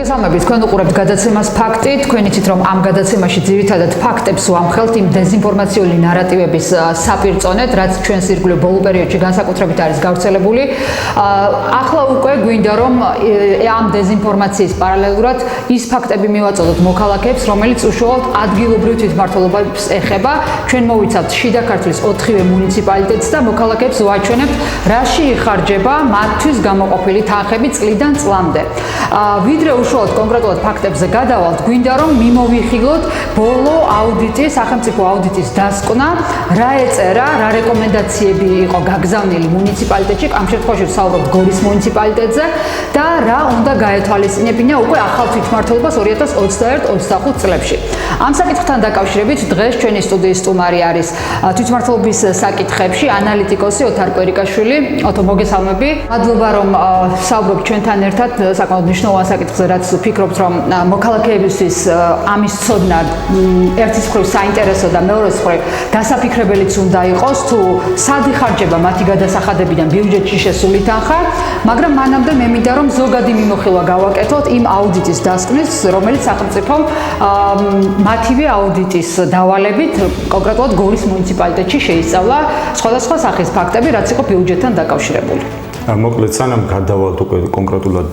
მოგესალმებით, თქვენ უყურებთ გადაცემას ფაქტი. თქვენ იცით, რომ ამ გადაცემაში ძირითადად ფაქტებს ვამხელთ იმ დეзინფორმაციული ნარატივების საპირწონედ, რაც ჩვენს ირგვლივ ბოლო პერიოდში განსაკუთრებით არის გავრცელებული. ახლა უკვე გვინდა რომ ამ დეзინფორმაციის პარალელურად ის ფაქტები მივაწოდოთ მოქალაქეებს, რომელიც უშუალოდ ადგილობრივ თვითმმართველობას ეხება. ჩვენ მოვიცავთ შიდა ქართლის 4-ვე მუნიციპალიტეტს და მოქალაქეებს ვაჩვენებთ, რაში იხარჯება მათთვის გამოყოფილი თანხები წლიდან წლამდე. ვიდრე უშუალოდ კონკრეტულად ფაქტებზე გადავალთ, გვინდა რომ მიმოვიხილოთ ბოლო აუდიტის, სახელმწიფო აუდიტის დასკვნა, რა ეწერა, რა რეკომენდაციები იყო გაგზავნილი მუნიციპალიტეტში, ამ შემთხვევაში ვსაუბრობ გორის მუნიციპალიტეტზე და რა უნდა გაეთვალისწინებინა უკვე ახალ თვითმმართველობას 2021-25 წლებში. ამ საკითხთან დაკავშირებით დღეს ჩვენი სტუდიის სტუმარი არის თვითმმართველობის საკითხებში ანალიტიკოსი ოთარ კვერიკაშვილი. ოთო, მოგესალმები. მადლობა რომ ვსაუბრობ ჩვენთან ერთად საკმაოდ მნიშვნელოვან საკითხზე, რაც ვფიქრობთ, რომ მოქალაქეებისთვის ამის ცოდნა ერთის მხრივ საინტერესო და მეორეს მხრივ დასაფიქრებელიც უნდა იყოს, თუ სად იხარჯება მათი გადასახადებიდან ბიუჯეტში შესული თანხა, მაგრამ მანამდე მე მინდა რომ ზოგადი მიმოხილვა გავაკეთოთ იმ აუდიტის დასკვნის, რომელიც სახელმწიფომ მათივე აუდიტის დავალებით კონკრეტულად გორის მუნიციპალიტეტში შეისწავლა სხვადასხვა სახის ფაქტები, რაც იყო ბიუჯეტთან დაკავშირებული. მოკლედ სანამ გადავალთ უკვე კონკრეტულად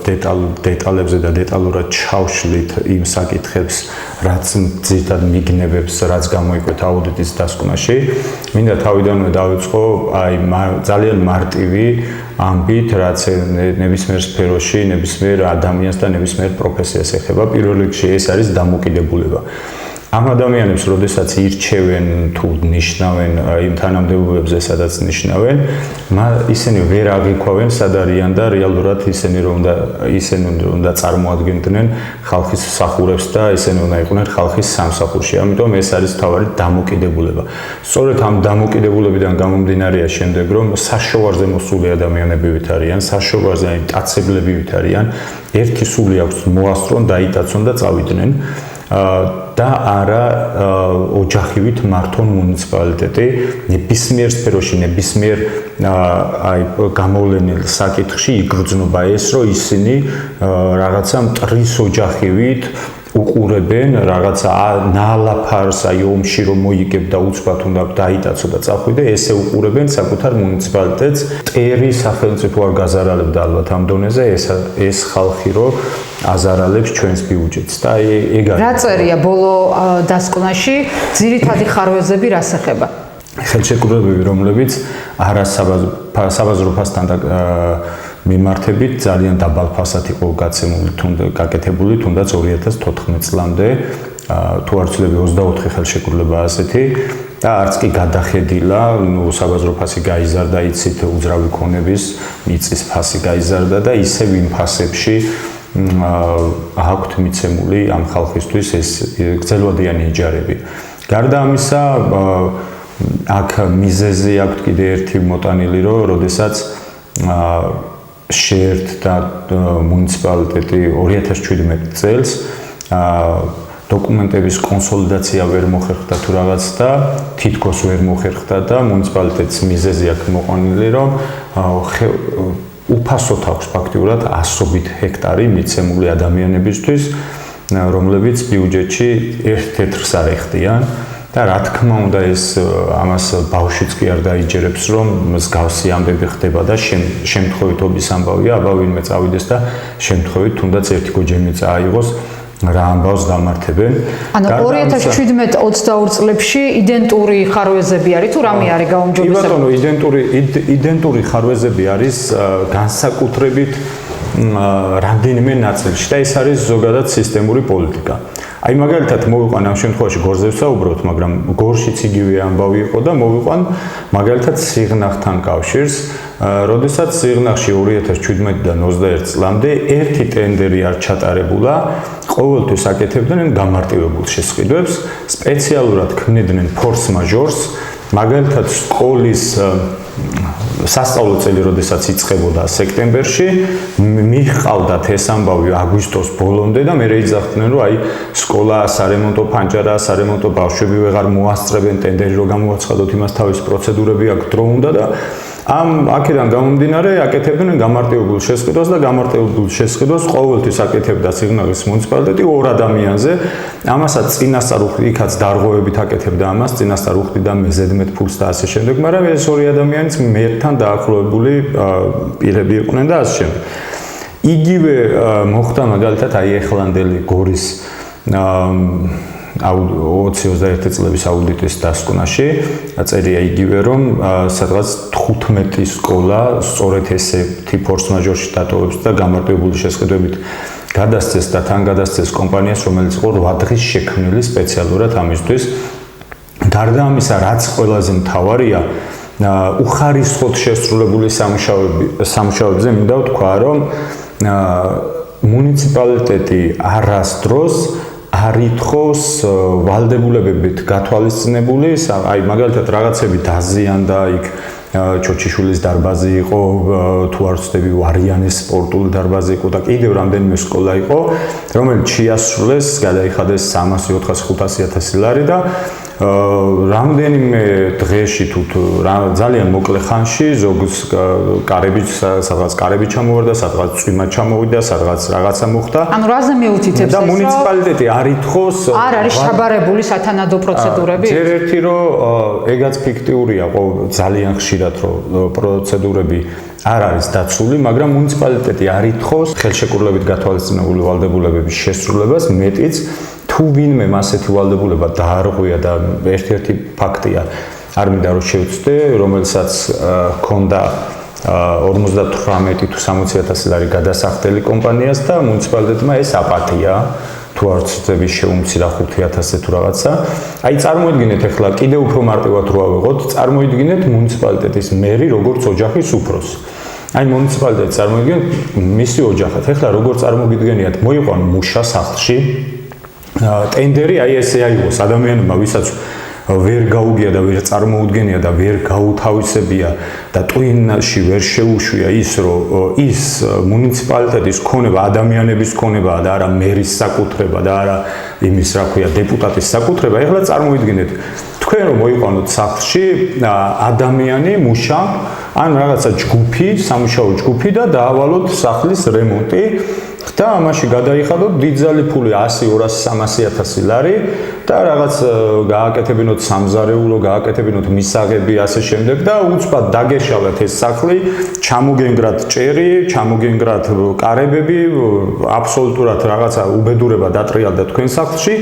დეტალებზე და დეტალურად ჩავშლით იმ საკითხებს, რაც ძირითადად მიგნებებს, რაც გამოიკვეთა აუდიტის დასკვნაში, მინდა თავიდანვე დავიწყო ძალიან მარტივი ამბით, რაც ნებისმიერ სფეროში, ნებისმიერ ადამიანს და ნებისმიერ პროფესიას ეხება. პირველ რიგში ეს არის დამოკიდებულება. ამ ადამიანებს, როდესაც ირჩევენ თუ ნიშნავენ იმ თანამდებობებზე, სადაც ნიშნავენ, ისინი ვერ აღიქვავენ სად არიან და რეალურად ისინი უნდა წარმოადგენდნენ ხალხის მსახურებს და ისინი უნდა იყვნენ ხალხის სამსახურში. ამიტომ ეს არის მთავარი დამოკიდებულება. სწორედ ამ დამოკიდებულებიდან გამომდინარეა შემდეგ, რომ საშოვარზე მოსული ადამიანებივით არიან, საშოვარზე მტაცებლებივით არიან, ერთი სული აქვს მოასწრონ, დაიტაცონ და წავიდნენ. და არა ოჯახივით მართონ მუნიციპალიტეტი ნებისმიერ სფეროში, ნებისმიერ გამოვლენილ საკითხში იგრძნობა ეს, რომ ისინი რაღაცა მტრის ოჯახივით უყურებენ რაღაცა ნალაფარს, ომში რომ მოიგებ და უცბად უნდა დაიტაცო და წახვიდე, ესე უყურებენ საკუთარ მუნიციპალიტეტს. მტერი სახელმწიფო არ გაზარალებდა ალბათ ამ დონეზე, ეს ხალხი რომ აზარალებს ჩვენს ბიუჯეტს და ეგ არის. რა წერია ბოლო დასკვნაში, ძირითადი ხარვეზები რას ეხება? ხელშეკრულებები, რომლებიც არასაბაზრო ფასთან მიმართებით ძალიან დაბალ ფასად იყო გაკეთებული, თუნდაც 2014 წლამდე, თუ არ ვცდები 24 ხელშეკრულება ასეთი და არც კი გადახედილა, საბაზრო ფასი გაიზარდა, იცით, უძრავი ქონების მიწის ფასი გაიზარდა და ისევ იმ ფასებში აქვთ მიცემული ამ ხალხისთვის ეს გრძელვადიანი იჯარები. გარდა ამისა, აქ მიზეზი აქვთ კიდე ერთი მოტანილი, რომ როდესაც შეერთდა მუნიციპალიტეტი 2017 წელს დოკუმენტების კონსოლიდაცია ვერ მოხერხდა თუ რაღაც და თითქოს ვერ მოხერხდა და მუნიციპალიტეტის მიზეზი აქ მოყვანილი, რომ უფასოდ აქვს ფაქტიურად ასობით ჰექტარი მიცემული ადამიანებისთვის, რომლებიც ბიუჯეტში ერთ თეთრს არ ეხდიან. და რა თქმა უნდა ეს ამას ბავშვიც კი არ დაიჯერებს, რომ მსგავსი ამბები ხდება და შემთხვევით ობის ამბავია, აბა ვინმე წავიდეს და შემთხვევით თუნდაც ერთი გოჯემი წაიღოს, რა ამბავს დამართებენ. ანუ 2017-22 წლებში იდენტური ხარვეზები არის თუ რამე არის გაუმჯობესებული? კი ბატონო, იდენტური ხარვეზები არის განსაკუთრებით რამდენიმე ნაწილში და ეს არის ზოგადად სისტემური პოლიტიკა. აი მაგალითად მოვიყვან ამ შემთხვევაში გორზე ვსაუბრობთ, მაგრამ გორშიც იგივე ამბავი იყო და მოვიყვან მაგალითად სიღნაღთან კავშირს, როდესაც სიღნაღში 2017-დან 21 წლამდე ერთი ტენდერი არ ჩატარებულა, ყოველთვის აკეთებდნენ გამარტივებულ შესყიდვებს, სპეციალურად ქმნიდნენ ფორს მაჟორს, მაგალითად სკოლის სასწავლო წელი, როდესაც იწყებოდა სექტემბერში, მიჰყავდათ ეს ამბავი აგვისტოს ბოლომდე და მე ეძახდნენ, რომ აი სკოლა სარემონტო ფანჯარა, სარემონტო ბავშვები ვეღარ მოასწრებენ, ტენდერი რო გამოაცხადოთ, იმას თავის პროცედურები აქვს, დრო უნდა და ამ აქედან გამომდინარე აკეთებდნენ გამარტივებულ შესყიდვას და გამარტივებულ შესყიდვას ყოველთვის აკეთებდა სიღნაღის მუნიციპალიტეტი 2 ადამიანზე. ამასაც წინასწარ იქაც დარღვევებით აკეთებდა ამას, წინასწარ უხდიდა ზედმეტ ფულს და ასე შემდეგ, მაგრამ ეს 2 ადამიანიც მერთან დაახლოებული პირები იყვნენ და ასე შემდეგ. იგივე მოხდა მაგალითად აი ეხლანდელი გორის 20-21 წლების აუდიტის დასკვნაში წერია იგივე რომ სადღაც 15 სკოლა სწორედ ესეთი ფორს-მაჟორში დატოვებს და გამარტივებული შესყიდვებით გადასცეს და თან გადასცეს კომპანიას, რომელიც იყო 8 დღის შექმნილი სპეციალურად ამისთვის. გარდა ამისა, რაც ყველაზე მთავარია, უხარისხოდ შესრულებული სამუშაოებზე მინდა ვთქვა, რომ მუნიციპალიტეტი არასდროს არ ითხოვს ვალდებულებებით გათვალისწინებული, აი მაგალითად რაღაცები დაზიანდა, იქ ჩოჩიშვილის დარბაზი იყო, თუ არ ვცდები ვარიანის სპორტული დარბაზი იყო და კიდევ რამდენიმე სკოლა იყო, რომელიც შეასრულეს, გადაიხადეს 300-400-500 ლარი და რამდენიმე დღეში თუ ძალიან მოკლე ხანში ზოგს კარები სადღაც კარები ჩამოვარდა, სადღაც წვიმა ჩამოვიდა, სადღაც რაღაცა მოხდა. ანუ რაზე მეუთითებს ეს და მუნიციპალიტეტი არ ითხოვს არ არის ჩაბარებული სათანადო პროცედურები? ჯერ ერთი რომ ეგაც ფიქტიურია, ძალიან ხშირად რომ პროცედურები არ არის დაცული, მაგრამ მუნიციპალიტეტი არ ითხოვს ხელშეკრულებით გათვალისწინებული ვალდებულებების შესრულებას, მეტიც თუ ვინმე ასეთი ვალდებულება დაარღვია და ერთ-ერთი ფაქტია, არ მინდა რომ შევწდე, რომელსაც ჰქონდა 58 თუ 60,000 ლარი გადასახდელი კომპანიას და მუნიციპალიტეტმა ეს აპატია, თუ არ ვცდები შეუმცირა 5,000 თუ რაღაცა. აი წარმოიდგინეთ ახლა კიდევ უფრო მარტივად რო ავიღოთ, წარმოიდგინეთ მუნიციპალიტეტის მერი როგორც ოჯახის უფროსი. აი მუნიციპალიტეტი წარმოიდგინეთ მისი ოჯახად. ახლა როგორ წარმოგიდგენიათ, მოიყვან მუშა სახლში ტენდერი აი ესე აიღოს ადამიანებმა, ვისაც ვერ გაუგია და ვერ წარმოუდგენია და ვერ გაუთავისებია და ტვინში ვერ შეუშვია ის, რომ ის მუნიციპალიტეტის ქონება ადამიანების ქონებაა და არა მერის საკუთრება და არა იმის, რა ქვია, დეპუტატის საკუთრება. ეხლა წარმოიდგინეთ, თქვენ რომ მოიყვანოთ სახლში ადამიანი, მუშა, ან რაღაცა ჯგუფი, სამუშაო ჯგუფი და დაავალოთ სახლის რემონტი და ამაში გადაიხადოთ დიდძალი ფული 100, 200, 300,000 ლარი და რაღაც გააკეთებინოთ სამზარეულო, გააკეთებინოთ მისაღები ასე შემდეგ და უცბად დაგეშალათ ეს სახლი, ჩამოგენგრათ ჭერი, ჩამოგენგრათ კარებები, აბსოლუტურად რაღაცა უბედურება დატრიალდა თქვენ სახლში,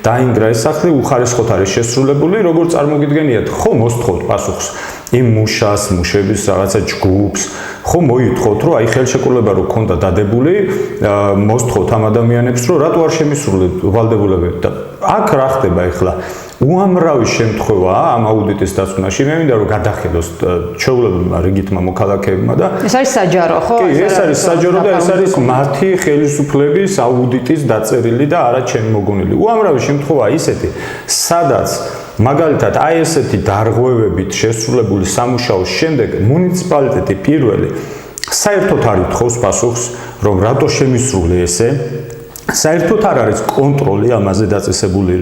დაინგრა ეს სახლი, უხარისხოდ არის შესრულებული, როგორ წარმოგიდგენიათ, ხო მოსთხოვთ პასუხს იმ მუშას, მუშების რაღაცა ჯგუფს, ხო მოითხოვთ, რომ აი ხელშეკრულება რო ქონდა დადებული, მოსთხოვთ ამ ადამიანებს, რომ რატო არ შემისრულეთ ვალდებულებები და აქ რა ხდება ახლა? უამრავი შემთხვევაა ამ აუდიტის დასკვნაში, მე მინდა რომ გადახედოს ჩვეულებრივმა რიგითმა მოქალაქეებმა და ეს არის საჯარო, ხო? კი, ეს არის საჯარო და ეს არის მათი ხელისუფლების აუდიტის დაწერილი და არა ჩემი მოგონილი. უამრავი შემთხვევაა ისეთი, სადაც მაგალითად აი ესეთი დარღვევებით შესრულებული სამუშაოს შემდეგ მუნიციპალიტეტი პირველი საერთოდ არ ითხოვს პასუხს, რომ რატო შემისრულე ესე. საერთოდ არ არის კონტროლი ამაზე დაწესებული,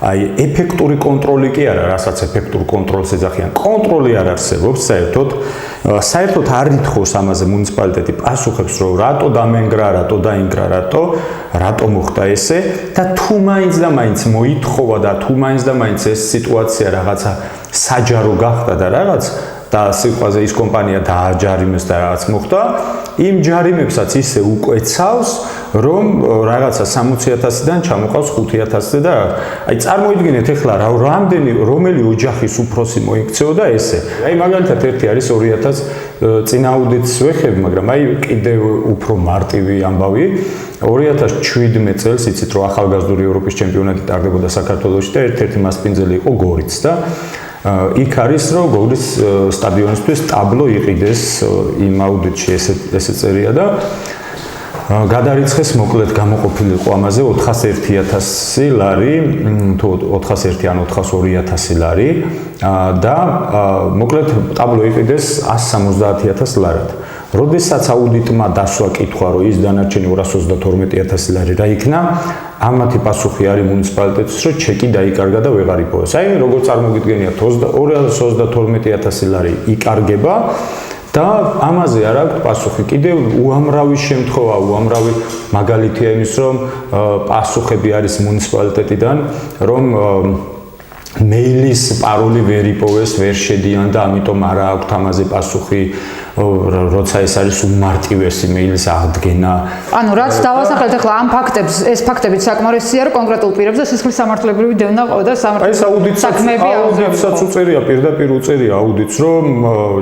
აი ეფექტური კონტროლი კი არა, რასაც ეფექტურ კონტროლს ეძახიან. კონტროლი არ არსებობს საერთოდ არ ითხოვს ამაზე მუნიციპალიტეტი პასუხებს, რომ რატო დამენგრა, რატო დაინგრა, რატო მოხდა ესე და თუ მაინც და მაინც მოითხოვა და თუ მაინც და მაინც ეს სიტუაცია რაღაცა საჯარო გახდა და რაღაც და სიყვაზე ის კომპანია დააჯარიმეს და რაღაც მოხდა, იმ ჯარიმებსაც ისე უკვეცავს, რომ რაღაცა 60,000-დან ჩამოყავს 5,000-ზე და აი წარმოიდგინეთ ახლა რომელი ოჯახის უფროსი მოიქცეოდა ესე. აი მაგალითად ერთი არის 2000 წინა აუდიტს ვეხები, მაგრამ აი კიდევ უფრო მარტივი ამბავი 2017 წელს იცით რომ ახალგაზრდული ევროპის ჩემპიონატი ტარდებოდა საქართველოში და ერთ-ერთი მასპინძელი იყო გორიც და იქ არის რომ გორის სტადიონისთვის ტაბლო იყიდეს იმ აუდიტში ესე წერია და გადარიცხეს მოკლედ გამოყოფილიყო ამაზე 401,000 ლარი თუ 401 ან 402,000 ლარი და მოკლედ ტაბლო იყიდეს 170,000 ლარად. როდესაც აუდიტმა დასვა კითხვა, რომ ის დანარჩენი 232.000 ლარი რა იქნა, ამათი პასუხი არის მუნიციპალიტეტის, რომ ჩეკი დაიკარგა და ვეღარ იპოვეს. აი, როგორ წარმოგიდგენიათ, 232.000 ლარი იკარგება და ამაზე არ აქვს პასუხი. კიდევ უამრავი შემთხვევა, უამრავი მაგალითია იმის, რომ პასუხები არის მუნიციპალიტეტიდან, რომ მეილის პაროლი ვერ იპოვეს, ვერ შედიან და ამიტომ არ აქვს ამაზე პასუხი, როცა ეს არის უმარტივესი მეილის აღდგენა. ანუ რაც დავასახელთ ახლა ამ ფაქტებს, ეს ფაქტები საკმარისია, რომ კონკრეტულ პირებზე სისხლის სამართლებრივი დევნა ყო და საქმეები აუდიტსაც უწერია, პირდაპირ უწერია აუდიტს, რომ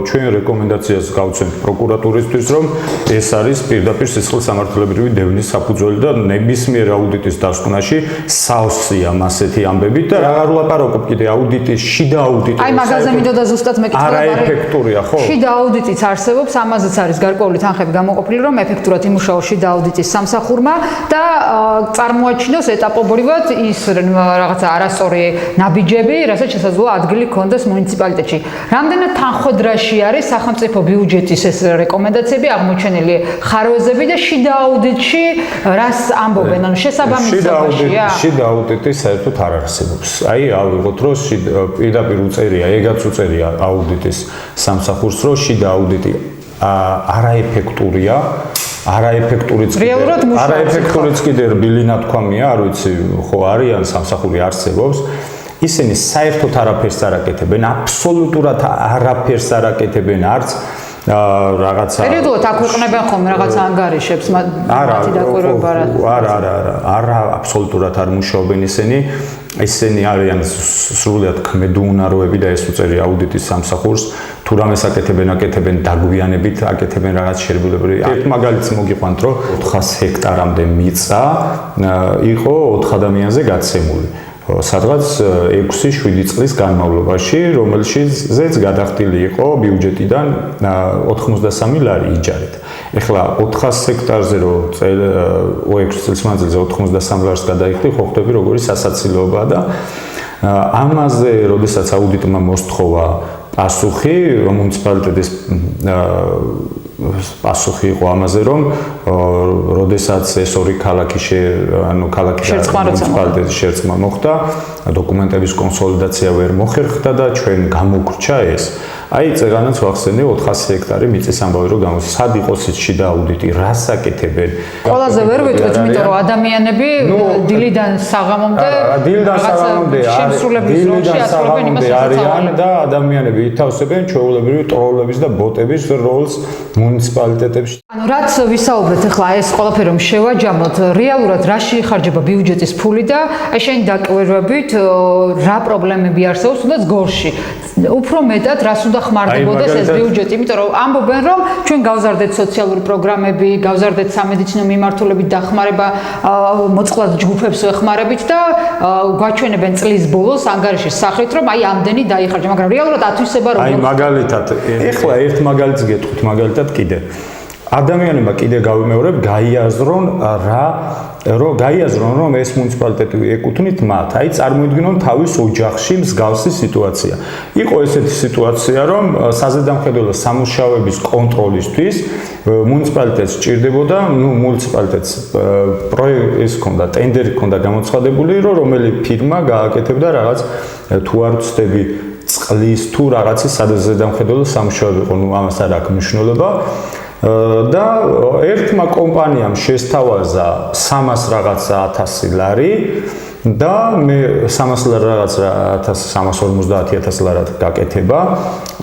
ჩვენ რეკომენდაციას გავცემთ პროკურატურისთვის, რომ ეს არის პირდაპირ სისხლის სამართლებრივი დევნის საფუძველი და ნებისმიერ აუდიტის დასკვნაში სავსეა ასეთი ამბებით და რა ვლაპარაკობ კიდე აუდიტის, შიდა აუდიტის. აი მაგაზე მინდოდა ზუსტად მეკითხა. არაეფექტურია, ხო? შიდა აუდიტიც არსებობს, ამაზეც არის გარკვეული თანხები გამოყოფილი, რომ ეფექტურად იმუშაოს შიდა აუდიტის სამსახურმა და წარმოაჩინოს ეტაპობრივად ის რაღაცა არასწორი ნაბიჯები, რასაც შესაძლოა ადგილი ქონდეს მუნიციპალიტეტში. რამდენად თანხმდრაში არის სახელმწიფო ბიუჯეტის ეს რეკომენდაციები აღმოჩენილი ხარვეზები და შიდა აუდიტში რას ამბობენ? ანუ შესაბამისობაშია? შიდა აუდიტი საერთოდ არ არსებობს. აი, ავიღოთ, რომ პირდაპირ უწერია, ეგაც უწერია აუდიტის სამსახურს, რომ შიდა აუდიტი არაეფექტურია, არაეფექტურიც კიდე რბილი ნათქვამია, არ ვიცი, ხო არიან სამსახური არსებობს. ისინი საერთოდ არაფერს არ აკეთებენ, აბსოლუტურად არაფერს არ აკეთებენ, არც რაღაცა პერიოდულად აქვეყნებენ ხოლმე რაღაცა ანგარიშებს მათი დაკვირვება რა. არა, აბსოლუტურად არ მუშაობენ ისინი არიან სრულიად ქმედუნაროები და ეს უწერი აუდიტის სამსახურს თუ რამეს აკეთებენ დაგვიანებით, აკეთებენ რაღაც შერბილებრივი. ერთ მაგალითს მოგიყვანთ, რომ 400 ჰექტარამდე მიწა იყო 4 ადამიანზე გაცემული. სადღაც 6-7 წლის განმავლობაში, რომელშიც გადახდილი იყო ბიუჯეტიდან 93 ლარი იჯარით. ეხლა 400 ჰექტარზე რო 6 წლის მანძილზე 93 ლარს გადაიხდი, ხო ხვდები როგორი სასაცილოებაა და ამაზე, როდესაც აუდიტმა მოსთხოვა პასუხი, მუნიციპალიტეტის პასუხი იყო ამაზე, რომ როდესაც ეს ორი ქალაქი ქალაქი და მუნიციპალიტეტის შერწყმა მოხდა, დოკუმენტების კონსოლიდაცია ვერ მოხერხდა და ჩვენ გამოგრჩა ეს. აი, წეგანაც ვახსენე 400 ჰექტარი მიწის ამბავი რომ გამოსცა. სად იყოს ის შიდა აუდიტი, რას აკეთებენ? ყველაზე ვერ ვიტყვით, იმიტომ რომ ადამიანები დილიდან საღამომდე შემსრულების როლში ასრულებენ იმას, არიან და ადამიანები ითავსებენ ჩვეულებრივი ტროლების და ბოტების როლს მუნიციპალიტეტებში. ანუ რაც ვისაუბრეთ ახლა ეს ყველაფერი რომ შევაჯამოთ, რეალურად რაში იხარჯება ბიუჯეტის ფული და აი შენი დაკვირვებით რა პრობლემები არსებობს თუნდაც გორში. უფრო მეტად რას უნდა ხმარდებოდეს ეს ბიუჯეტი, იმიტომ რომ ამბობენ რომ ჩვენ გავზარდეთ სოციალური პროგრამები, გავზარდეთ სამედიცინო მიმართულებით დახმარება, მოწყვლად ჯგუფებს ვეხმარებით და გვაჩვენებენ წლის ბოლოს ანგარიშის სახით რომ აი ამდენი დაიხარჯა, მაგრამ რეალურად ათვისება რომ აი მაგალითად ეხლა ერთ მაგალითს გეტყვით, მაგალითად კიდე ადამიანებმა კიდე გავიმეორებ გაიაზრონ რომ ეს მუნიციპალიტეტი ეკუთვნით მათ. აი წარმოიდგინონ თავის ოჯახში მსგავსი სიტუაცია. იყო ესეთი სიტუაცია, რომ საზედამხედველო სამუშაოების კონტროლისთვის მუნიციპალიტეტს სჭირდებოდა, მუნიციპალიტეტს პროექტის ჰქონდა, ტენდერი ჰქონდა გამოცხადებული, რომელი ფირმა გააკეთებდა რაღაც თუ არ ვცდები წყლის თუ რაღაცის საზედამხედველო სამუშაოები იყო, ამას არ აქვს მნიშვნელობა. და ერთმა კომპანიამ შესთავაზა 300 ლარი და მე 350.000 ლარად გაკეთება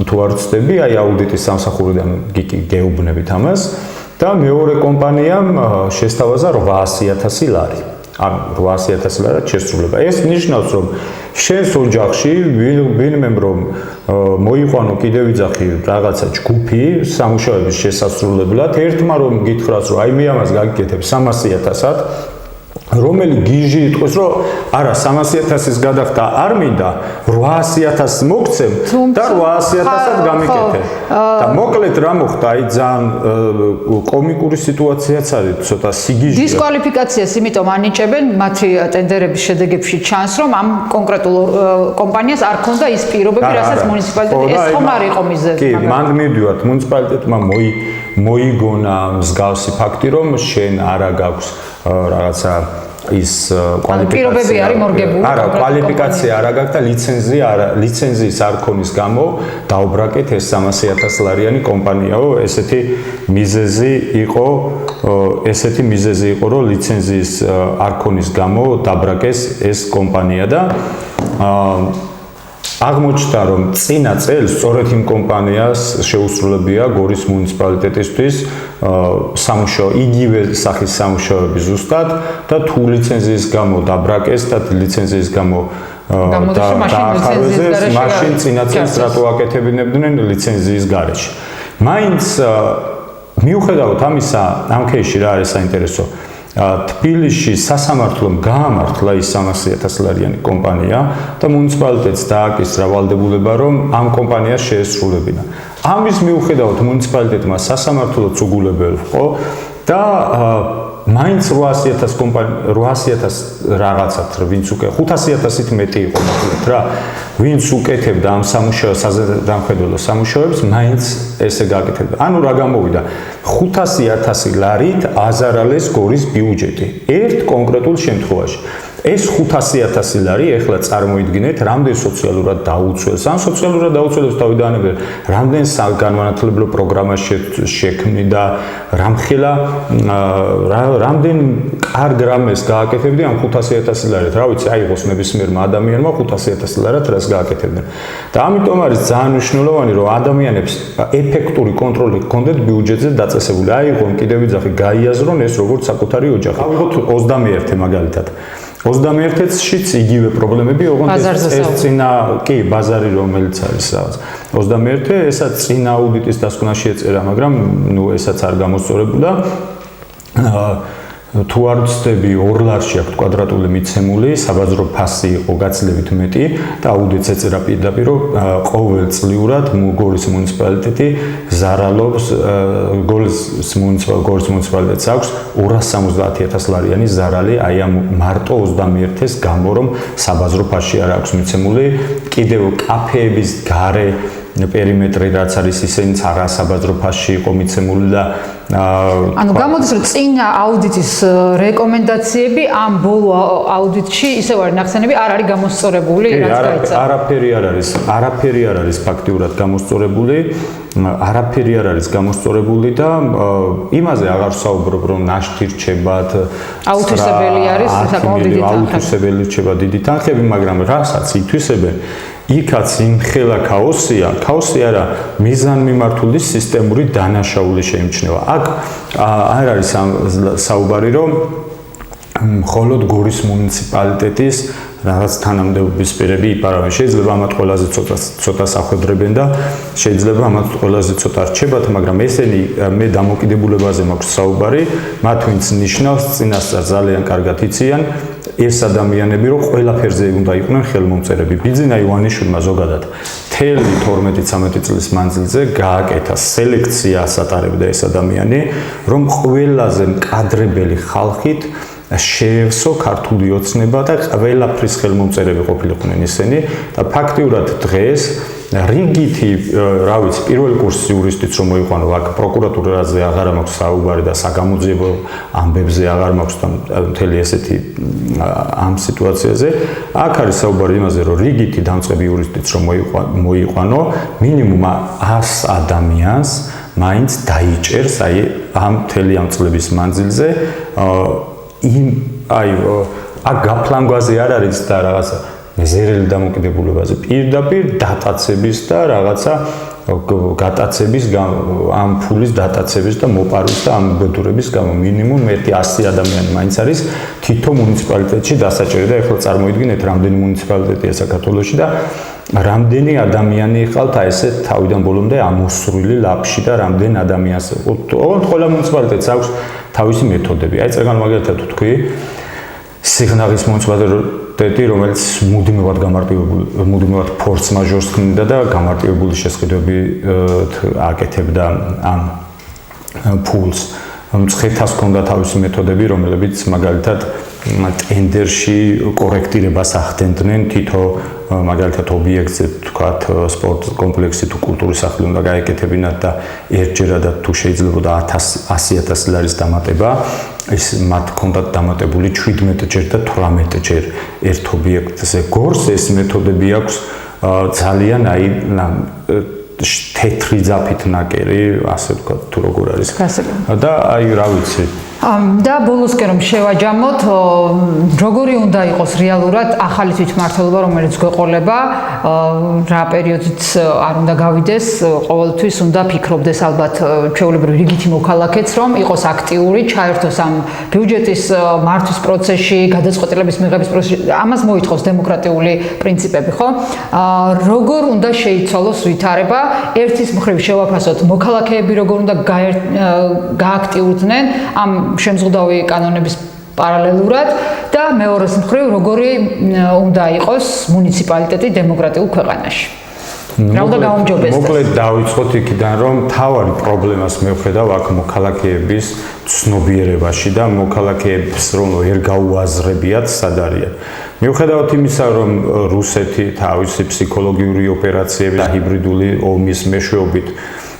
თუ არ ვცდები, აი აუდიტის სამსახურიდან გეუბნებით ამას და მეორე კომპანიამ შესთავაზა 800.000 ლარი. ან 800.000 ლარად შესრულება. ეს ნიშნავს, რომ შენს ოჯახში ვინმემ რომ მოიყვანო კიდევ იძახი რაღაცა ჯგუფი სამუშაოების შესასრულებლად, ერთმა რომ გითხრას, რომ აი მე ამას გაგიკეთებ 300.000-ად, რომელი გიჟი იტყვის, რომ არა 300.000-ის გადახდა არ მინდა, 800.000 მოგცემ და 800.000-ად გამიკეთე. და მოკლედ რა მოხდა, აი ძალიან კომიკური სიტუაციაც არის, ცოტა სიგიჟეა. დისკვალიფიკაციას იმიტომ ანიჭებენ მათი ტენდერების შედეგებში ჩანს, რომ ამ კონკრეტულ კომპანიას არ ქონდა ის პირობები, რასაც მუნიციპალიტეტი ეს ხომ არ იყო მიზეზი. კი, მან მივდივართ, მუნიციპალიტეტმა მოიგონა მსგავსი ფაქტი, რომ შენ არა გაქვს რაღაცა ის კვალიფიკაცია არის მორგებული. არა, კვალიფიკაცია არა გაქვს და ლიცენზიის არ ქონის გამო დაუბრაკეთ ეს 300,000 ლარიანი კომპანიაო, ესეთი მიზეზი იყო, რომ ლიცენზიის არ ქონის გამო დაბრაკეს ეს კომპანია და აღმოჩნდა, რომ წინა წელს სწორედ იმ კომპანიას შეუსრულებია გორის მუნიციპალიტეტისთვის სამუშაო, იგივე სახის სამუშაოები ზუსტად და თუ ლიცენზიის გამო დაბრაკეს და ლიცენზიის გამო დაახარვეს, მაშინ წინა წელს რატო აკეთებინებდნენ ლიცენზიის გარეშე. მაინც მიუხედავად ამისა, ამ кейსში რა არის საინტერესო, თბილისში სასამართლომ გაამართლა ის 300,000 ლარიანი კომპანია და მუნიციპალიტეტს დააკისრა ვალდებულება, რომ ამ კომპანიას შეესრულებინა. ამის მიუხედავად მუნიციპალიტეტმა სასამართლოც უგულებელ იყო და მაინც 800,000 რაღაცათ ვინც უკვე 500,000-ით მეტი იყო მოკლედ რა, ვინც უკეთებდა ამ სამხედრო სამუშაოებს, მაინც ესე გააკეთებდა. ანუ რა გამოვიდა? 500,000 ლარით აზარალეს გორის ბიუჯეტი ერთ კონკრეტულ შემთხვევაში. ეს 500,000 ლარი ეხლა წარმოიდგინეთ, რამდენ სოციალურად დაუცველს. ან სოციალურად დაუცველს თავიდანვე რამდენ განმანათლებლო პროგრამას შექმნიდა, რამხელა რამდენ კარგ რამეს გააკეთებდი ამ 500,000 ლარით. რა ვიცი, აიღოს ნებისმიერმა ადამიანმა 500,000 ლარით რას გააკეთებდნენ. და ამიტომ არის ძალიან მნიშვნელოვანი, რომ ადამიანებს ეფექტური კონტროლი ჰქონდეთ ბიუჯეტზე დაწესებული. აიღონ კიდევ ვიძახი, გაიაზრონ ეს როგორც საკუთარი ოჯახი. ავიღოთ 21 მაგალითად. 21-შიც იგივე პრობლემები, ოღონდ ეს წინა, კი, ბაზარი რომელიც არის რაღაც. 21 ესაც წინა აუდიტის დასკვნაში ეწერა, მაგრამ ნუ ესაც არ გამოსწორებულა. თუ არ ვცდები 2 ლარში აქვს კვადრატული მიცემული, საბაზრო ფასი იყო გაცილებით მეტი და აუდიტს ეწერა პირდაპირ, რომ ყოველწლიურად გორის მუნიციპალიტეტი ზარალობს, გორის მუნიციპალიტეტს აქვს 270,000 ლარიანი ზარალი, აი ამ მარტო 21-ს გამო, რომ საბაზრო ფასში არ აქვს მიცემული, კიდევ კაფეების გარე პერიმეტრი რაც არის ისინიც არა საბაზრო ფასში იყო მიცემული და ანუ გამოდის რომ წინა აუდიტის რეკომენდაციები ამ ბოლო აუდიტში ისევ არის ნახსენები, არ არის გამოსწორებული, რაც გაიცა. არაფერი არ არის ფაქტიურად გამოსწორებული, და იმაზე აღარ საუბრობ, რომ ნაშთი რჩებათ, აუთვისებელი არის საკმაოდ დიდი თანხები. აუთვისებელი რჩება დიდი თანხები, მაგრამ რასაც ითვისებენ იქაც იმხელა ქაოსია არა, მიზანმიმართული სისტემური დანაშაული შეიმჩნევა. აქ არ არის საუბარი, რომ მხოლოდ გორის მუნიციპალიტეტის რაღაც თანამდებობის პირები იპარავენ. შეიძლება ამათ ყველაზე ცოტა სახვედრებენ და შეიძლება ამათ ყველაზე ცოტა რჩებათ, მაგრამ ესენი მე დამოკიდებულებაზე მაქვს საუბარი, მათ ვინც ნიშნავს წინასწარ ძალიან კარგად იციან ეს ადამიანები, რომ ყველაფერზე უნდა იყვნენ ხელმომწერები. ბიძინა ივანიშვილმა ზოგადად მთელი 12-13 წლის მანძილზე გააკეთა სელექციას ატარებდა ეს ადამიანი, რომ ყველაზე მკადრებელი ხალხით შეევსო ქართული ოცნება და ყველაფრის ხელმომწერები ყოფილიყვნენ ისინი და ფაქტიურად დღეს რიგითი, რა ვიცი, პირველ კურსის იურისტიც რომ მოიყვანო, აქ პროკურატურაზე აღარ მაქვს საუბარი და საგამოძიებო ამბებზე აღარ მაქვს და მთელი ესეთი ამ სიტუაციაზე, აქ არის საუბარი იმაზე, რომ რიგითი დამწყები იურისტიც რომ მოიყვანო, მინიმუმ 100 ადამიანს მაინც დაიჭერს აი ამ მთელი ამ წლების მანძილზე აქ გაფლანგვაზე არ არის და რაღაცა ზერელი დამოკიდებულებაზე პირდაპირ დატაცების და რაღაცა გატაცების ამ ფულის დატაცების და მოპარვის და ამ ბედურების გამო მინიმუმ 100 ადამიანი მაინც არის თითო მუნიციპალიტეტში დასაჭერი და ეხლა წარმოიდგინეთ რამდენი მუნიციპალიტეტია საქართველოში და რამდენი ადამიანი ხალთ აი ესე თავიდან ბოლომდე ამოსრული ლაფში და რამდენ ადამიანს ოღონდ ყველა მუნიციპალიტეტს აქვს თავისი მეთოდები. აი წეგან მაგალითად თქვი სიღნაღის მუნიციპალიტეტი, რომელიც მუდმივად ფორს მაჟორს ქმნიდა და გამარტივებული შესყიდვები აკეთებდა ამ ფულს. მცხეთას ჰქონდა თავისი მეთოდები, რომლებიც მაგალითად ტენდერში კორექტირებას ახდენდნენ თითო მაგალითად ობიექტზე თქვათ სპორტ კომპლექსი თუ კულტურის სახლი უნდა გაეკეთებინათ და ერთჯერადად თუ შეიძლებოდა 100,000 ლარის დამატება ის მათ ჰქონდათ დამატებული 17ჯერ და 18ჯერ ერთ ობიექტზე გორს ეს მეთოდები აქვს ძალიან თეთრი ძაფით ნაკერი ასე ვთქვათ თუ როგორ არის და რა ვიცი და ბოლოსკენ რომ შევაჯამოთ როგორი უნდა იყოს რეალურად ახალი თვითმმართველობა რომელიც გვეყოლება რა პერიოდით არ უნდა გავიდეს ყოველთვის უნდა ფიქრობდეს ალბათ ჩვეულებრივი რიგითი მოქალაქეც რომ იყოს აქტიური ჩაერთოს ამ ბიუჯეტის მართვის პროცესში გადაწყვეტილების მიღების პროცესში ამას მოითხოვს დემოკრატიული პრინციპები ხო როგორ უნდა შეიცვალოს ვითარება ერთის მხრივ შევაფასოთ მოქალაქეები როგორ უნდა გააქტიურდნენ ამ შემზღუდავი კანონების პარალელურად და მეორეს მხრივ როგორი უნდა იყოს მუნიციპალიტეტი დემოკრატიულ ქვეყანაში. რა უნდა გაუმჯობესდეს? მოკლედ დავიწყოთ იქიდან რომ თავარი პრობლემას მივხედავ აქ მოქალაქეების ცნობიერებაში და მოქალაქეებს რომ ვერ გაუაზრებიათ სად არიან. მიუხედავად იმისა რომ რუსეთი თავისი ფსიქოლოგიური ოპერაციები და ჰიბრიდული ომის მეშვეობით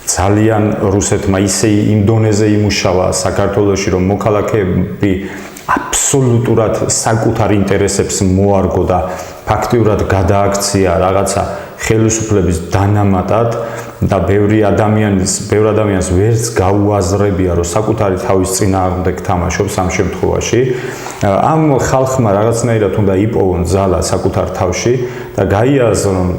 ძალიან რუსეთმა ისე იმ დონეზე იმუშავა საქართველოში რომ მოქალაქეები აბსოლუტურად საკუთარ ინტერესებს მოარგო და ფაქტიურად გადააქცია რაღაცა ხელისუფლების დანამატად და ბევრ ადამიანს ვერც გაუაზრებია რომ საკუთარი თავის წინააღმდეგ თამაშობს ამ შემთხვევაში ამ ხალხმა რაღაცნაირად უნდა იპოვონ ძალა საკუთარ თავში და გაიაზრონ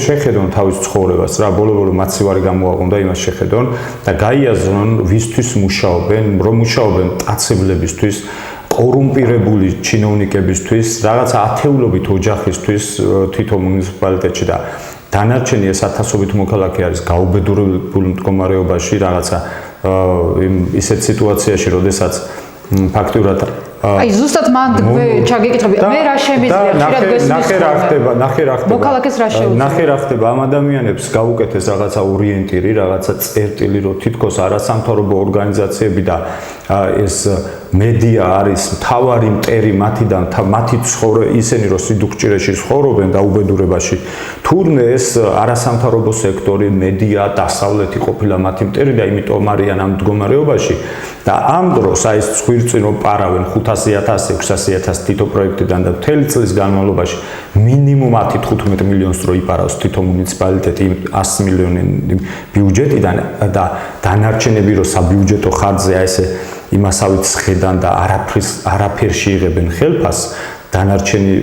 შეხედონ თავის ცხოვრებას რა ბოლო-ბოლო მაცივარი გამოაყენდა იმას შეხედონ და გაიაზრონ ვისთვის მუშაობენ რომ მუშაობენ ტაცებლებისთვის კორუმპირებული ჩინოვნიკებისთვის რაღაცა ათეულობით ოჯახისთვის თვითონ მუნიციპალიტეტში და დანარჩენი ეს ათასობით მოქალაქე არის გაუბედურებულ მდგომარეობაში რაღაცა ისეთ სიტუაციაში როდესაც ფაქტურად აი ზუსტად მან ჩაგეკითხები მე რა შემიძლია ნახე რა ხდება მოქალაქეს რა შეუძლია ნახე რა ხდება ამ ადამიანებს გაუკეთეს რაღაცა ორიენტირი რაღაცა წერტილი რომ თითქოს არასამთავრობო ორგანიზაციები და ეს მედია არის მთავარი მტერი მათიდან მათი ისინი რომ სიდუქჭირეში ცხოვრობენ და უბედურებაში თურმე ეს არასამთავრობო სექტორი მედია დასავლეთი ყოფილა მათი მტერი და იმიტომ არიან ამ მდგომარეობაში და ამ დროს აი ეს ცხვირწინო პარავენ 500,000 600,000 თითო პროექტიდან და მთელი წლის განმავლობაში მინიმუმ 10-15 მილიონს რო იპარავს თითო მუნიციპალიტეტი 100 მილიონი ბიუჯეტიდან და დანარჩენები რო საბიუჯეტო ხარჯზე აი ესე იმასავით ხედან და არაფერში იღებენ ხელფას დანარჩენი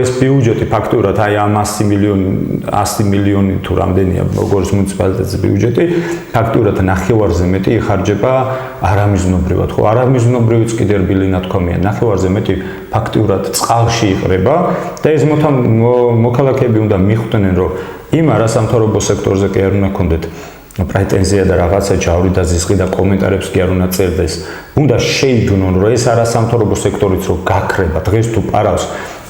ეს ბიუჯეტი ფაქტურად აი ამ 100 მილიონი თუ რამდენია როგორც მუნიციპალიტეტის ბიუჯეტი ფაქტურად ნახევარზე მეტი იხარჯება არამიზნობრივად ხო არამიზნობრივიც კიდე რბილი ნათქვამია ნახევარზე მეტი ფაქტურად წყალში იყრება და ეს მოქალაქეები უნდა მიხვდნენ რომ იმ არასამთავრობო სექტორზე კი არ უნდა ქონდეთ პრეტენზია და რაღაცა ჯავრი და ზისხი და კომენტარებს კი არ უნდა წერდეს. უნდა შეიგნონ რომ ეს არასამთავრობო სექტორიც რო გაქრება დღეს თუ პარავს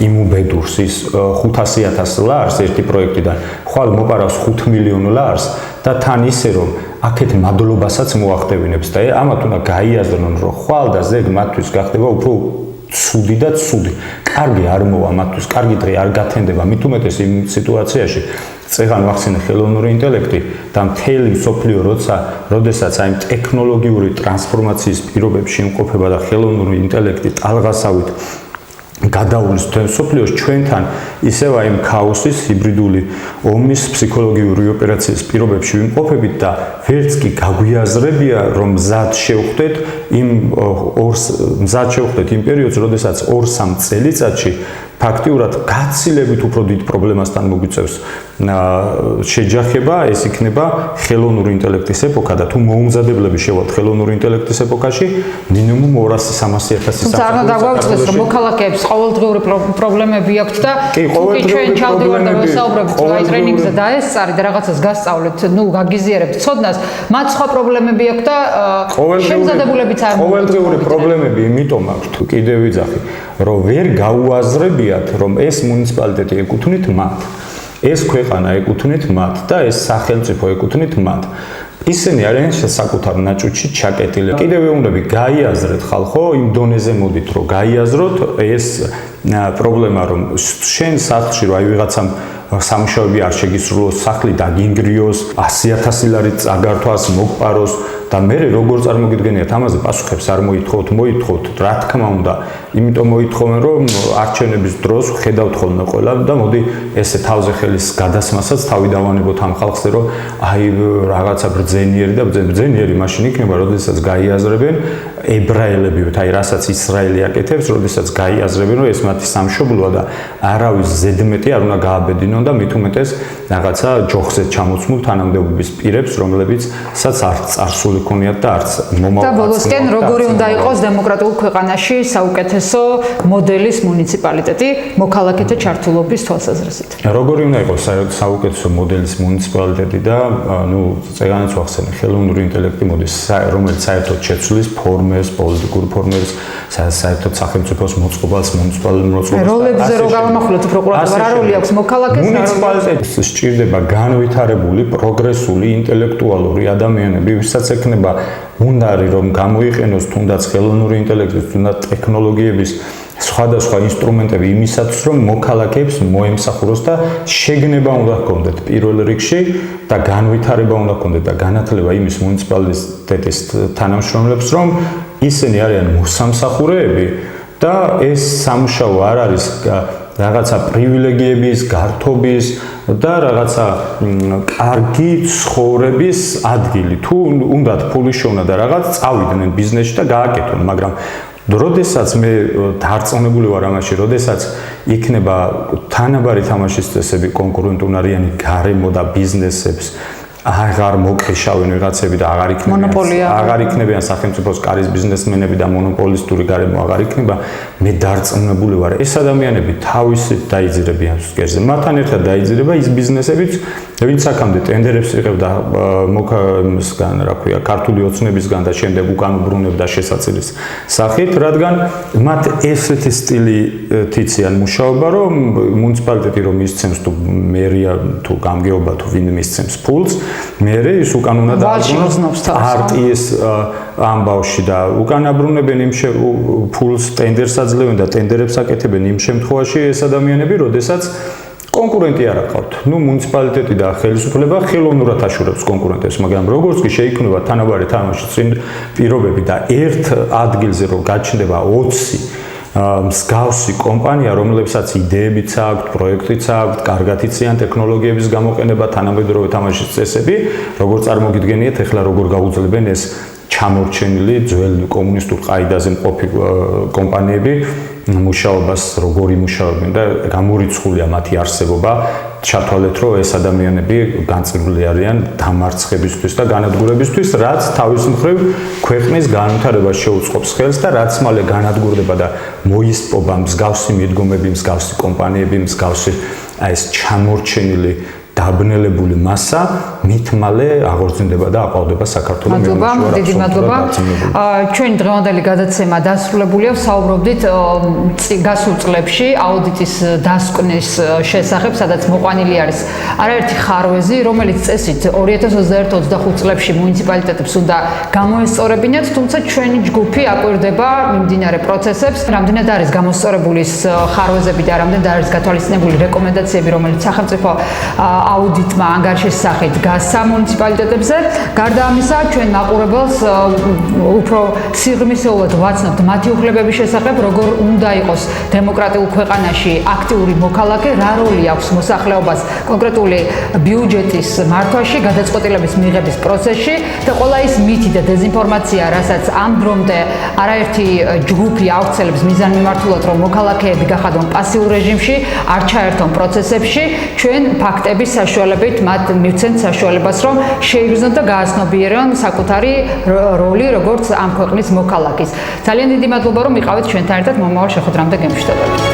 იმ უბედურს ის 500,000 ლარს ერთი პროექტიდან ხვალ მოპარავს 5 მილიონ ლარს და თან ისე რომ აქეთ მადლობასაც მოახდევინებს და ამათ უნდა გაიაზრონ რომ ხვალ და ზეგ მათთვის გახდება უფრო ცუდი და ცუდი. კარგი არ მოვა მათთვის, კარგი დღე არ გათენდება, მით უმეტეს იმ სიტუაციაში წეგან ვახსენე ხელოვნური ინტელექტი და მთელი მსოფლიო როდესაც აი ტექნოლოგიური ტრანსფორმაციის პირობებში იმყოფება და ხელოვნური ინტელექტი ტალღასავით გადაულის მსოფლიოს ჩვენთან ისევ აი ქაოსის ჰიბრიდული ომის ფსიქოლოგიური ოპერაციის პირობებში ვიმყოფებით და ვერც კი გაგვიაზრებია რომ მზად შევხვდეთ იმ პერიოდს როდესაც 2-3 წელიწადში ფაქტიურად გაცილებით უფრო დიდ პრობლემასთან მოგვიწევს შეჯახება ეს იქნება ხელოვნური ინტელექტის ეპოქა და თუ მოუმზადებლები შევალთ ხელოვნური ინტელექტის ეპოქაში მინიმუმ 200-300,000 თუმცა არ უნდა დაგვაუწყდეს რომ მოქალაქეებს ყოველდღიური პრობლემები აქვთ და თუ ჩვენ ჩავდივართ და ვესაუბრებთ აი ტრენინგზე და ეს არის და რაღაცას გასწავლეთ გაგიზიარებთ ცოდნას მათ სხვა პრობლემები აქვთ და შემზადებულებიც არ ყოველდღიური პრობლემები იმიტომ აქვთ თუ კიდევ ვიძახი რომ ვერ გაუაზრებიათ რომ ეს მუნიციპალიტეტი ეკუთვნით მათ ეს ქვეყანა ეკუთვნით მათ და ეს სახელმწიფო ეკუთვნით მათ ისინი არიან საკუთარ ნაჭუჭში ჩაკეტილი. კიდევ ეუბნები გაიაზრეთ ხალხო, იმ დონეზე მოდით, რომ გაიაზროთ ეს პრობლემა, რომ შენ სახლში რომ აი ვიღაცამ სამუშაოები არ შეგისრულოს, სახლი დაგინგრიოს, 100,000 ლარი წაგართვას, მოგპაროს და მე როგორ წარმოგიდგენიათ ამაზე პასუხებს არ მოითხოვთ, რა თქმა უნდა, იმიტომ მოითხოვენ, რომ არჩევნების დროს ხედავთ ხოლმე ყველა და მოდი ესე თავზე ხელის გადასმასაც თავი დავანებოთ ამ ხალხზე, რომ აი რაღაცა ბრძენიერი და ბრძენიერი მაშინ იქნება, როდესაც გაიაზრებენ ებრაელებივით, აი რასაც ისრაელი აკეთებს, როდესაც გაიაზრებენ, რომ ეს მათი სამშობლოა და არავის ზედმეტი არ უნდა გააბედინონ და მით უმეტეს რაღაცა ჯოხზე ჩამოცმულ თანამდებობის პირებს, რომლებიცაც არც წარსული ქონიათ და არც მომავალ. და ბოლოსკენ როგორი უნდა იყოს დემოკრატიულ ქვეყანაში საუკეთესო მოდელის მუნიციპალიტეტი მოქალაქეთა ჩართულობის თვალსაზრისით? როგორი უნდა იყოს საუკეთესო მოდელის მუნიციპალიტეტი და წეგანაც ვახსენე, ხელოვნური ინტელექტი მოდის, რომელიც საერთოდ შეცვლის ფორმებს, პოლიტიკურ ფორმებს, საერთოდ სახელმწიფოს მოწყობილს, მუნიციპალურ მოწყობილს. როლებზე რო გავამახვილოთ პროკურატურა, რა როლი აქვს მოქალაქეს? მუნიციპალიტეტს სჭირდება განვითარებული, პროგრესული, ინტელექტუალური ადამიანები, ვისაც ექნება უნარი, რომ გამოიყენოს თუნდაც ხელოვნური ინტელექტის, თუნდაც ტექნოლოგიების სხვადასხვა ინსტრუმენტები იმისათვის, რომ მოქალაქეებს მოემსახუროს და შეგნება უნდა ჰქონდეთ პირველ რიგში და განვითარება უნდა ჰქონდეთ და განათლება იმის მუნიციპალიტეტის თანამშრომლებს, რომ ისინი არიან მოსამსახურეები და ეს სამუშაო არ არის რაღაცა პრივილეგიების, გართობის და რაღაცა კარგი ცხოვრების ადგილი. თუ უნდათ ფული შოვნა და რაღაც წავიდნენ ბიზნესში და გააკეთონ, მაგრამ როდესაც მე დარწმუნებული ვარ ამაში, როდესაც იქნება თანაბარი თამაშის წესები კონკურენტუნარიანი გარემო და ბიზნესებს აღარ მოკეშავენ ვიღაცები და აღარ იქნებიან სახელმწიფოს კარის ბიზნესმენები და მონოპოლისტური გარემო აღარ იქნება, მე დარწმუნებული ვარ, ეს ადამიანები თავისით დაიძირებიან სკერზე. მათთან ერთად დაიძირება ის ბიზნესებიც, ვინც აქამდე ტენდერებს იღებდა მოგან, რა ქვია, ქართული ოცნებისგან და შემდეგ უკან უბრუნებდა შესაძილის სახით, რადგან მათ ესეთი სტილითიციან მუშაობა, რომ მუნიციპალიტეტი რომ მისცემს თუ მერია თუ გამგეობა თუ ვინ მისცემს ფულს, მერე ის უკან უნდა დააბრუნოს არტიის ამბავში და უკან აბრუნებენ იმ ფულს ტენდერს აძლევენ და ტენდერებს აკეთებენ იმ შემთხვევაში ეს ადამიანები, როდესაც კონკურენტი არ აყავთ. მუნიციპალიტეტი და ხელისუფლება ხელოვნურად აშურებს კონკურენტებს, მაგრამ როგორც კი შეიქმნება თანაბარი თამაშის პირობები და ერთ ადგილზე რომ გაჩნდება 20 მსგავსი კომპანია, რომლებსაც იდეებიც აქვთ, პროექტიც აქვთ, კარგად იციან ტექნოლოგიების გამოყენება, თანამედროვე თამაშის წესები, როგორ წარმოგიდგენიათ, ეხლა როგორ გაუძლებენ ეს ჩამორჩენილი ძველ კომუნისტურ ყაიდაზე მყოფი კომპანიები მუშაობას, როგორი მუშაობენ და გამორიცხულია მათი არსებობა, ჩათვალეთ, რომ ეს ადამიანები განწყობილი არიან დამარცხებისთვის და განადგურებისთვის, რაც თავის მხრივ ქვეყნის განვითარებას შეუწყობს ხელს და რაც მალე განადგურდება და მოისპობა მსგავსი მიდგომები, მსგავსი კომპანიები, მსგავსი ეს ჩამორჩენილი დაბნელებული მასა მით მალე აღორძინდება და აყვავდება საქართველოს მეურნეობაში. დიდი მადლობა. ჩვენი დღევანდელი გადაცემა დასრულებულია. საუბრობდით გასულ წლებში აუდიტის დასკვნის შესახებ, სადაც მოყვანილი არის არაერთი ხარვეზი, რომელიც წესით 2021-25 წლებში მუნიციპალიტეტებს უნდა გამოესწორებინათ, თუმცა ჩვენი ჯგუფი აკვირდება მიმდინარე პროცესებს, რამდენად არის გამოსწორებული ეს ხარვეზები და რამდენად არის გათვალისწინებული რეკომენდაციები, რომელიც სახელმწიფო აუდიტმა ანგარიშის სახით გასცა მუნიციპალიტეტებზე. გარდა ამისა, ჩვენ მაყურებელს უფრო სიღრმისეულად ვაცნობთ მათი უფლებების შესახებ, როგორ უნდა იყოს დემოკრატიულ ქვეყანაში აქტიური მოქალაქე, რა როლი აქვს მოსახლეობას კონკრეტული ბიუჯეტის მართვაში, გადაწყვეტილების მიღების პროცესში და ყველა ის მითი და დეზინფორმაცია, რასაც ამ დრომდე არაერთი ჯგუფი ავრცელებს მიზანმიმართულად, რომ მოქალაქეები გახადონ პასიურ რეჟიმში, არ ჩაერთონ პროცესებში, ჩვენ ფაქტების საშუალებით მათ მივცემთ საშუალებას, რომ შეიგრძნოთ და გააცნობიერონ საკუთარი როლი, როგორც ამ ქვეყნის მოქალაქის. ძალიან დიდი მადლობა, რომ იყავით ჩვენთან ერთად მომავალ შეხვედრამდე გემშვიდობებით.